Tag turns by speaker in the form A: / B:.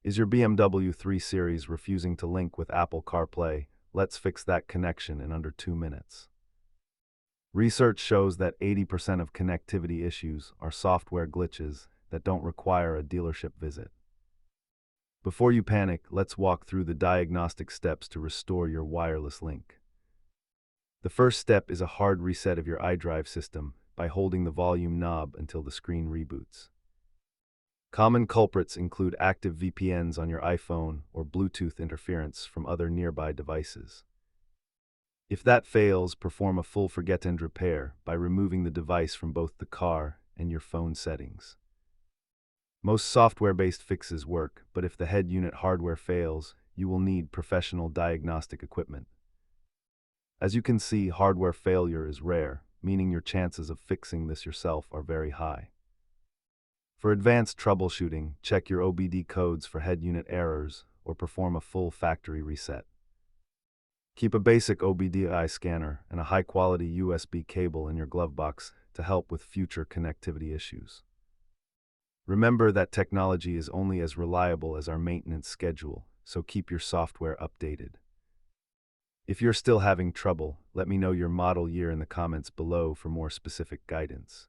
A: Is your BMW 3 Series refusing to link with Apple CarPlay? Let's fix that connection in under 2 minutes. Research shows that 80% of connectivity issues are software glitches that don't require a dealership visit. Before you panic, let's walk through the diagnostic steps to restore your wireless link. The first step is a hard reset of your iDrive system by holding the volume knob until the screen reboots. Common culprits include active VPNs on your iPhone or Bluetooth interference from other nearby devices. If that fails, perform a full forget-and repair by removing the device from both the car and your phone settings. Most software-based fixes work, but if the head unit hardware fails, you will need professional diagnostic equipment. As you can see, hardware failure is rare, meaning your chances of fixing this yourself are very high. For advanced troubleshooting, check your OBD codes for head unit errors or perform a full factory reset. Keep a basic OBD scanner and a high-quality USB cable in your glove box to help with future connectivity issues. Remember that technology is only as reliable as our maintenance schedule, so keep your software updated. If you're still having trouble, let me know your model year in the comments below for more specific guidance.